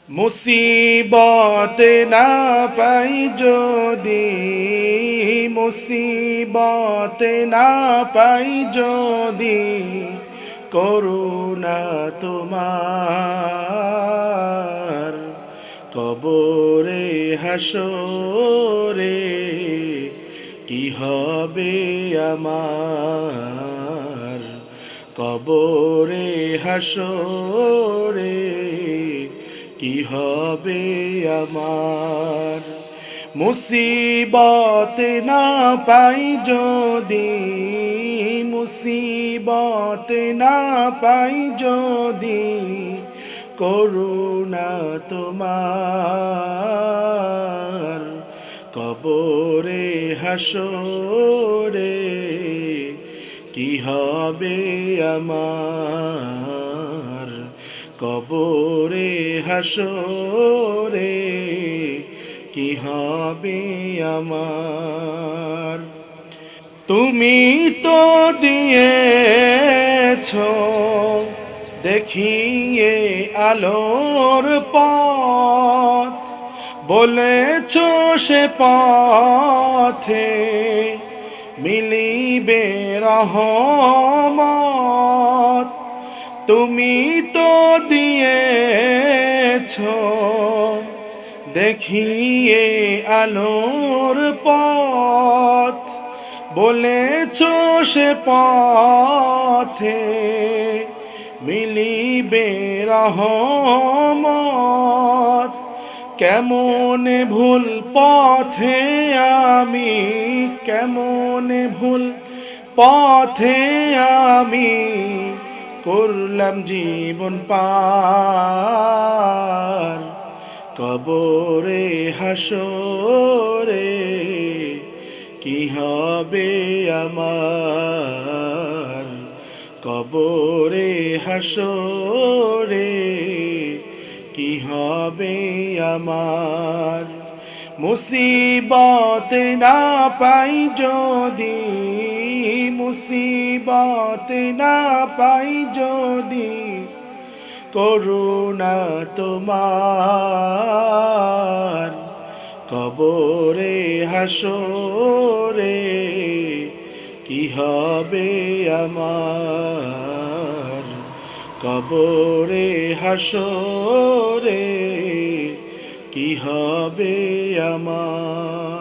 মুসিবত না পাই যদি, মুসিবত না পাই যদি, করুণা তোমার কবরে হাসরে কি হবে আমার, কবরে হাসরে কি হবে আমার। মুসিবত না পাই যদি, মুসিবত না পাই যদি, করুণা তোমার কবরে হাসরে কি হবে আমার, কবরে হাসরে কি হবে আমার। তুমি তো দিয়েছ দেখিয়ে আলোর পথ, বলেছ সে পথে মিলিবে রহমত। তুমি তো দিয়েছ দেখিয়ে আলোর পথ, বলেছ সে পথে মিলিবে রহমত। কেমনে ভুল পথে আমি, কেমনে ভুল পথে আমি করলাম জীবন পার, কবরে হাসরে কি হবে আমার, কবরে হাসরে কি হবে আমার। মুসিবত না পাই যদি, মুসিবত না পাই যদি, করুণা তোমার কবরে হাসরে কি হবে আমার, কবরে হাসরে কি হবে আমার।